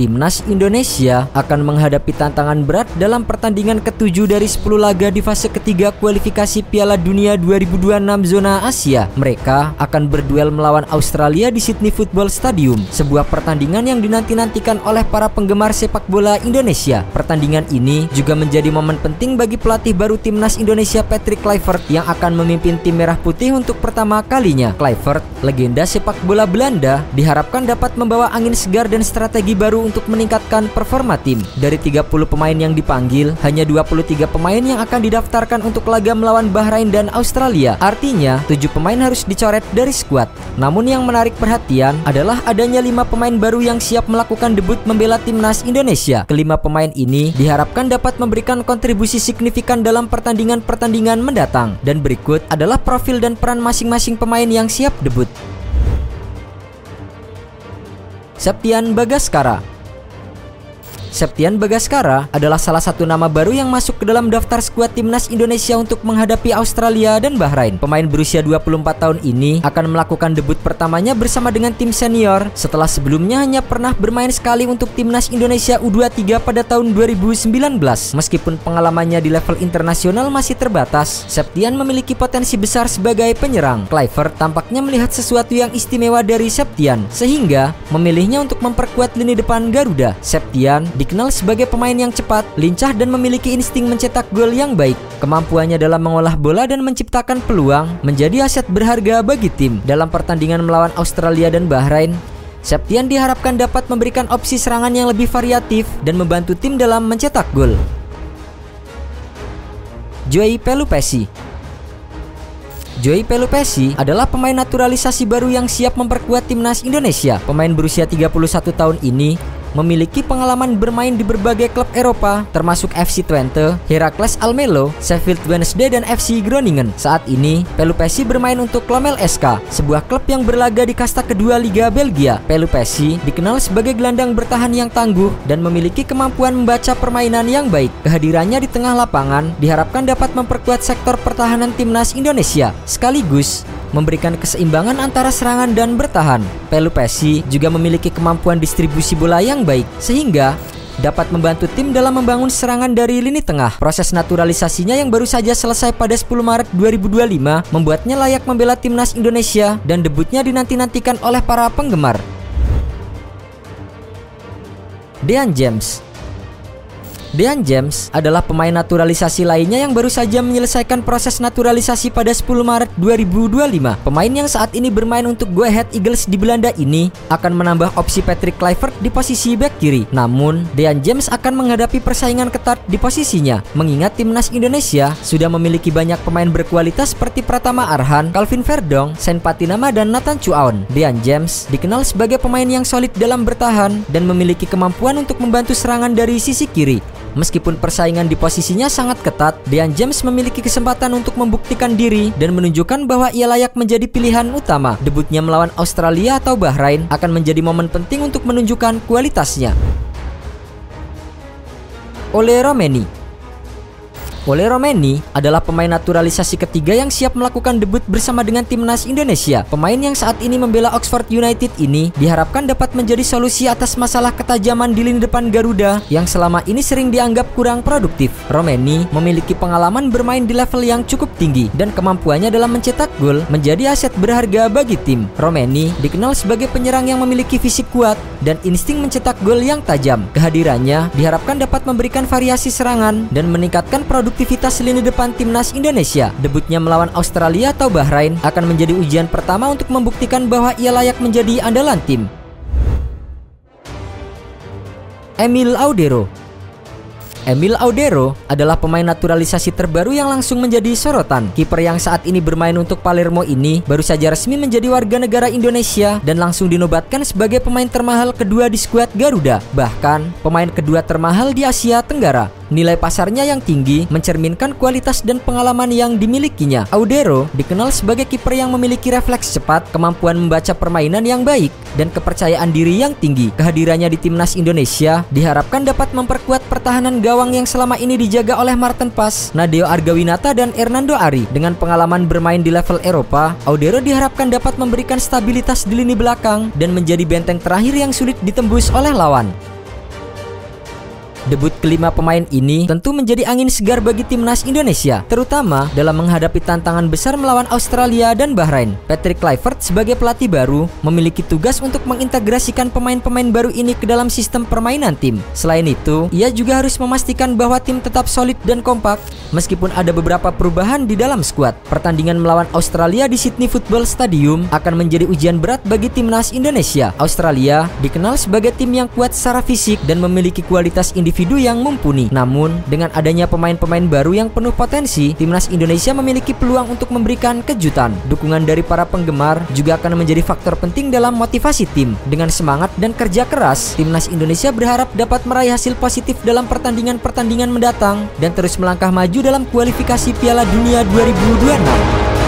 Timnas Indonesia akan menghadapi tantangan berat dalam pertandingan ke-7 dari 10 laga di fase ketiga kualifikasi Piala Dunia 2026 zona Asia. Mereka akan berduel melawan Australia di Sydney Football Stadium, sebuah pertandingan yang dinanti-nantikan oleh para penggemar sepak bola Indonesia. Pertandingan ini juga menjadi momen penting bagi pelatih baru Timnas Indonesia Patrick Kluivert yang akan memimpin tim merah putih untuk pertama kalinya. Kluivert, legenda sepak bola Belanda, diharapkan dapat membawa angin segar dan strategi baru untuk meningkatkan performa tim. Dari 30 pemain yang dipanggil, hanya 23 pemain yang akan didaftarkan untuk laga melawan Bahrain dan Australia. Artinya, 7 pemain harus dicoret dari skuad. Namun yang menarik perhatian adalah adanya 5 pemain baru yang siap melakukan debut membela Timnas Indonesia. Kelima pemain ini diharapkan dapat memberikan kontribusi signifikan dalam pertandingan-pertandingan mendatang. Dan berikut adalah profil dan peran masing-masing pemain yang siap debut. Septian Bagaskara. Septian Bagaskara adalah salah satu nama baru yang masuk ke dalam daftar skuad Timnas Indonesia untuk menghadapi Australia dan Bahrain. Pemain berusia 24 tahun ini akan melakukan debut pertamanya bersama dengan tim senior setelah sebelumnya hanya pernah bermain sekali untuk Timnas Indonesia U23 pada tahun 2019. Meskipun pengalamannya di level internasional masih terbatas, Septian memiliki potensi besar sebagai penyerang. Kluivert tampaknya melihat sesuatu yang istimewa dari Septian sehingga memilihnya untuk memperkuat lini depan Garuda. Septian dikenal sebagai pemain yang cepat, lincah dan memiliki insting mencetak gol yang baik. Kemampuannya dalam mengolah bola dan menciptakan peluang menjadi aset berharga bagi tim. Dalam pertandingan melawan Australia dan Bahrain, Septian diharapkan dapat memberikan opsi serangan yang lebih variatif dan membantu tim dalam mencetak gol. Joey Pelupessy. Joey Pelupessy adalah pemain naturalisasi baru yang siap memperkuat Timnas Indonesia. Pemain berusia 31 tahun ini memiliki pengalaman bermain di berbagai klub Eropa termasuk FC Twente, Heracles Almelo, Sheffield Wednesday dan FC Groningen. Saat ini, Pelupessy bermain untuk Clomel SK, sebuah klub yang berlaga di kasta kedua Liga Belgia. Pelupessy dikenal sebagai gelandang bertahan yang tangguh dan memiliki kemampuan membaca permainan yang baik. Kehadirannya di tengah lapangan diharapkan dapat memperkuat sektor pertahanan Timnas Indonesia, sekaligus memberikan keseimbangan antara serangan dan bertahan. Pelupessy juga memiliki kemampuan distribusi bola yang baik, sehingga dapat membantu tim dalam membangun serangan dari lini tengah. Proses naturalisasinya yang baru saja selesai pada 10 Maret 2025 membuatnya layak membela Timnas Indonesia dan debutnya dinanti-nantikan oleh para penggemar. Dean James. Dean James adalah pemain naturalisasi lainnya yang baru saja menyelesaikan proses naturalisasi pada 10 Maret 2025. Pemain yang saat ini bermain untuk Go Ahead Eagles di Belanda ini akan menambah opsi Patrick Kluivert di posisi bek kiri. Namun, Dean James akan menghadapi persaingan ketat di posisinya, mengingat Timnas Indonesia sudah memiliki banyak pemain berkualitas seperti Pratama Arhan, Calvin Verdong, Sain Patinama, dan Nathan Chuaon. Dean James dikenal sebagai pemain yang solid dalam bertahan dan memiliki kemampuan untuk membantu serangan dari sisi kiri. Meskipun persaingan di posisinya sangat ketat, Dean James memiliki kesempatan untuk membuktikan diri dan menunjukkan bahwa ia layak menjadi pilihan utama. Debutnya melawan Australia atau Bahrain akan menjadi momen penting untuk menunjukkan kualitasnya. Ole Romeni. Ole Romeni adalah pemain naturalisasi ketiga yang siap melakukan debut bersama dengan Timnas Indonesia. Pemain yang saat ini membela Oxford United ini diharapkan dapat menjadi solusi atas masalah ketajaman di lini depan Garuda yang selama ini sering dianggap kurang produktif. Romeni memiliki pengalaman bermain di level yang cukup tinggi dan kemampuannya dalam mencetak gol menjadi aset berharga bagi tim. Romeni dikenal sebagai penyerang yang memiliki fisik kuat dan insting mencetak gol yang tajam. Kehadirannya diharapkan dapat memberikan variasi serangan dan meningkatkan produktivitas lini depan Timnas Indonesia. Debutnya melawan Australia atau Bahrain akan menjadi ujian pertama untuk membuktikan bahwa ia layak menjadi andalan tim. Emil Audero. Emil Audero adalah pemain naturalisasi terbaru yang langsung menjadi sorotan. Kiper yang saat ini bermain untuk Palermo ini baru saja resmi menjadi warga negara Indonesia dan langsung dinobatkan sebagai pemain termahal kedua di skuad Garuda, bahkan pemain kedua termahal di Asia Tenggara. Nilai pasarnya yang tinggi mencerminkan kualitas dan pengalaman yang dimilikinya. Audero dikenal sebagai kiper yang memiliki refleks cepat, kemampuan membaca permainan yang baik, dan kepercayaan diri yang tinggi. Kehadirannya di Timnas Indonesia diharapkan dapat memperkuat pertahanan gawang yang selama ini dijaga oleh Marten Pas, Nadeo Argawinata, dan Hernando Ari. Dengan pengalaman bermain di level Eropa, Audero diharapkan dapat memberikan stabilitas di lini belakang dan menjadi benteng terakhir yang sulit ditembus oleh lawan. Debut kelima pemain ini tentu menjadi angin segar bagi timnas Indonesia, terutama dalam menghadapi tantangan besar melawan Australia dan Bahrain. Patrick Kluivert sebagai pelatih baru memiliki tugas untuk mengintegrasikan pemain-pemain baru ini ke dalam sistem permainan tim. Selain itu, ia juga harus memastikan bahwa tim tetap solid dan kompak meskipun ada beberapa perubahan di dalam skuad. Pertandingan melawan Australia di Sydney Football Stadium akan menjadi ujian berat bagi timnas Indonesia. Australia dikenal sebagai tim yang kuat secara fisik dan memiliki kualitas individu yang mumpuni. Namun, dengan adanya pemain-pemain baru yang penuh potensi, timnas Indonesia memiliki peluang untuk memberikan kejutan. Dukungan dari para penggemar juga akan menjadi faktor penting dalam motivasi tim. Dengan semangat dan kerja keras, timnas Indonesia berharap dapat meraih hasil positif dalam pertandingan-pertandingan mendatang dan terus melangkah maju dalam kualifikasi Piala Dunia 2026.